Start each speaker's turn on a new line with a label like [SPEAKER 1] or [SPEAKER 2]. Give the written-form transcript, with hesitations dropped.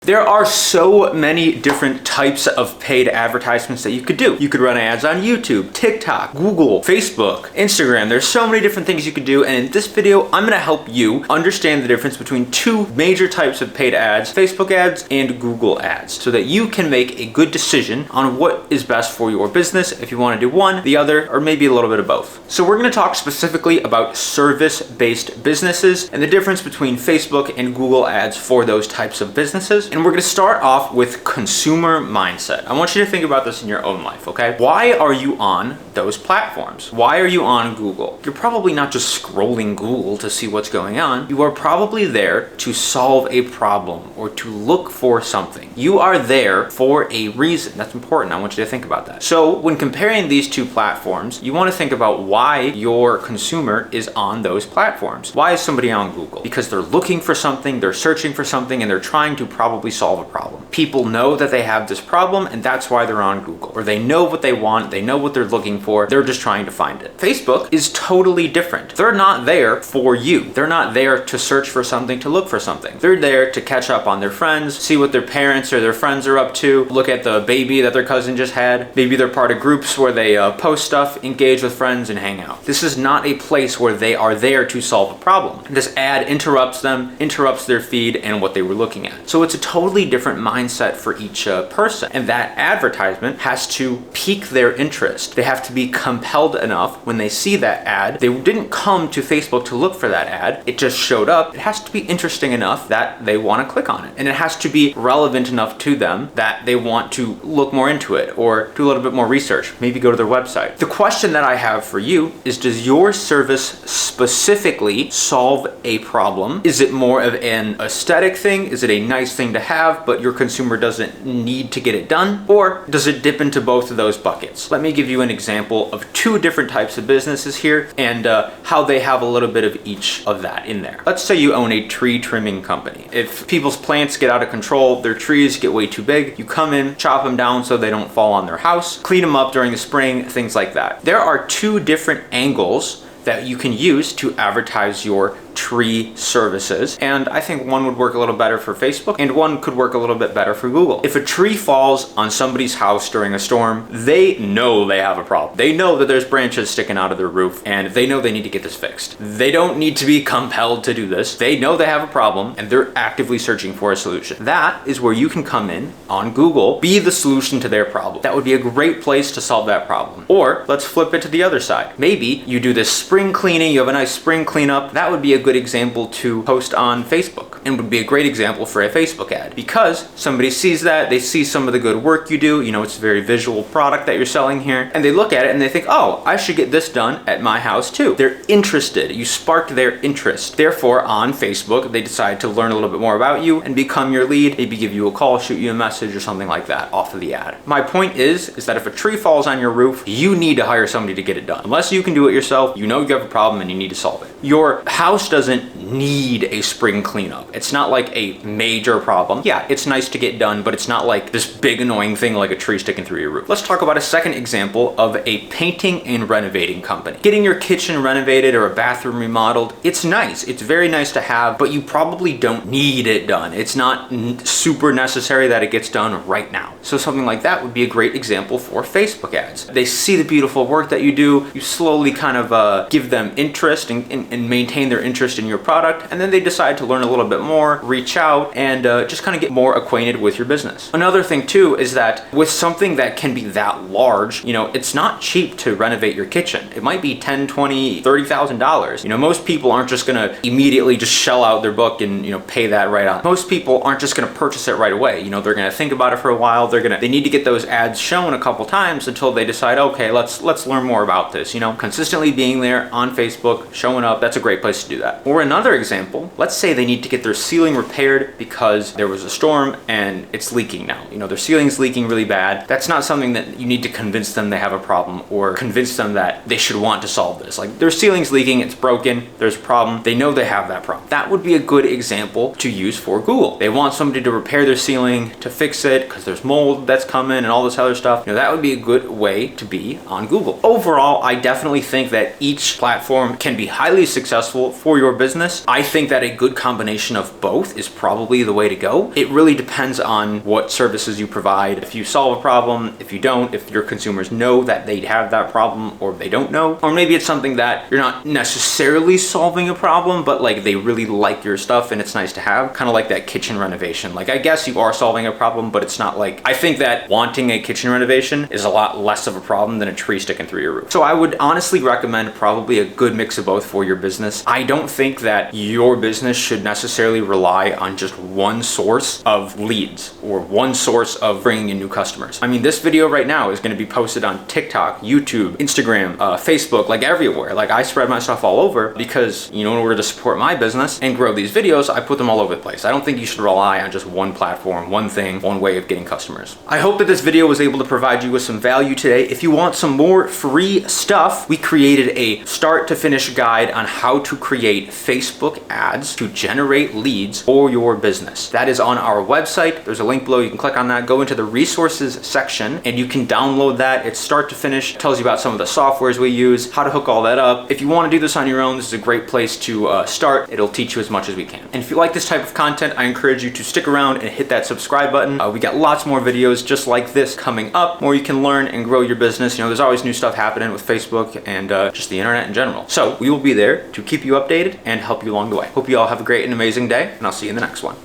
[SPEAKER 1] There are so many different types of paid advertisements that you could do. You could run ads on YouTube, TikTok, Google, Facebook, Instagram. There's so many different things you could do, and in this video, I'm gonna help you understand the difference between two major types of paid ads, Facebook ads and Google ads, so that you can make a good decision on what is best for your business, if you wanna do one, the other, or maybe a little bit of both. So we're gonna talk specifically about service-based businesses and the difference between Facebook and Google ads for those types of businesses. And we're gonna start off with consumer mindset. I want you to think about this in your own life, okay? Why are you on those platforms? Why are you on Google? You're probably not just scrolling Google to see what's going on. You are probably there to solve a problem or to look for something. You are there for a reason. That's important. I want you to think about that. So when comparing these two platforms, you want to think about why your consumer is on those platforms. Why is somebody on Google? Because they're looking for something, they're searching for something, and they're trying to probably solve a problem. People know that they have this problem, and that's why they're on Google. Or they know what they want, they know what they're looking for, they're just trying to find it. Facebook is totally different. They're not there for you. They're not there to search for something, to look for something. They're there to catch up on their friends, see what their parents or their friends are up to, look at the baby that their cousin just had. Maybe they're part of groups where they post stuff, engage with friends, and hang out. This is not a place where they are there to solve a problem. This ad interrupts them, interrupts their feed and what they were looking at. So it's a totally different mindset for each person. And that advertisement has to pique their interest. They have to be compelled enough when they see that ad. They didn't come to Facebook to look for that ad. It just showed up. It has to be interesting enough that they want to click on it. And it has to be relevant enough to them that they want to look more into it or do a little bit more research. Maybe go to their website. The question that I have for you is, does your service specifically solve a problem? Is it more of an aesthetic thing? Is it a nice thing to have, but your consumer doesn't need to get it done? Or does it dip into both of those buckets? Let me give you an example of two different types of businesses here and how they have a little bit of each of that in there. Let's say you own a tree trimming company. If people's plants get out of control, their trees get way too big, you come in, chop them down so they don't fall on their house, clean them up during the spring, things like that. There are two different angles that you can use to advertise your tree services, and I think one would work a little better for Facebook and one could work a little bit better for Google. If a tree falls on somebody's house during a storm, they know they have a problem. They know that there's branches sticking out of their roof and they know they need to get this fixed. They don't need to be compelled to do this. They know they have a problem and they're actively searching for a solution. That is where you can come in on Google, be the solution to their problem. That would be a great place to solve that problem. Or let's flip it to the other side. Maybe you do this spring cleaning, you have a nice spring cleanup. That would be a good example to post on Facebook and would be a great example for a Facebook ad, because somebody sees that, they see some of the good work you do, you know, it's a very visual product that you're selling here, and they look at it and they think, oh, I should get this done at my house too. They're interested. You sparked their interest. Therefore, on Facebook, they decide to learn a little bit more about you and become your lead, maybe give you a call, shoot you a message or something like that off of the ad. My point is that if a tree falls on your roof, you need to hire somebody to get it done. Unless you can do it yourself, you know you have a problem and you need to solve it. Your house doesn't need a spring cleanup. It's not like a major problem. Yeah, it's nice to get done, but it's not like this big annoying thing like a tree sticking through your roof. Let's talk about a second example of a painting and renovating company. Getting your kitchen renovated or a bathroom remodeled, it's nice. It's very nice to have, but you probably don't need it done. It's not super necessary that it gets done right now. So something like that would be a great example for Facebook ads. They see the beautiful work that you do, you slowly kind of give them interest and maintain their interest in your product, and then they decide to learn a little bit more, reach out, and just kind of get more acquainted with your business. Another thing too is that with something that can be that large, you know, it's not cheap to renovate your kitchen. It might be $10, $20, $30,000. You know, most people aren't just gonna immediately just shell out their book and, you know, pay that right on. Most people aren't just gonna purchase it right away. You know, they're gonna think about it for a while. They need to get those ads shown a couple times until they decide, okay, let's learn more about this. You know, consistently being there on Facebook, showing up, that's a great place to do that. Or another example, let's say they need to get their ceiling repaired because there was a storm and it's leaking now. You know, their ceiling's leaking really bad. That's not something that you need to convince them they have a problem or convince them that they should want to solve this. Like, their ceiling's leaking, it's broken, there's a problem, they know they have that problem. That would be a good example to use for Google. They want somebody to repair their ceiling, to fix it because there's mold that's coming and all this other stuff. You know, that would be a good way to be on Google. Overall, I definitely think that each platform can be highly successful for your business. I think that a good combination of both is probably the way to go. It really depends on what services you provide. If you solve a problem, if you don't, if your consumers know that they have that problem or they don't know, or maybe it's something that you're not necessarily solving a problem, but like they really like your stuff and it's nice to have, kind of like that kitchen renovation. Like I guess you are solving a problem, but it's not like, I think that wanting a kitchen renovation is a lot less of a problem than a tree sticking through your roof. So I would honestly recommend probably a good mix of both for your business. I don't think that your business should necessarily rely on just one source of leads or one source of bringing in new customers. I mean, this video right now is going to be posted on TikTok, YouTube, Instagram, Facebook, like everywhere. Like I spread my stuff all over because, you know, in order to support my business and grow these videos, I put them all over the place. I don't think you should rely on just one platform, one thing, one way of getting customers. I hope that this video was able to provide you with some value today. If you want some more free stuff, we created a start to finish guide on how to create Facebook ads to generate leads for your business. That is on our website. There's a link below. You can click on that, go into the resources section, and you can download that. It's start to finish. It tells you about some of the softwares we use, how to hook all that up. If you want to do this on your own, this is a great place to start. It'll teach you as much as we can. And if you like this type of content, I encourage you to stick around and hit that subscribe button. We got lots more videos just like this coming up, where you can learn and grow your business. You know, there's always new stuff happening with Facebook and just the internet in general. So we will be there to keep you updated and help you along the way. Hope you all have a great and amazing day, and I'll see you in the next one.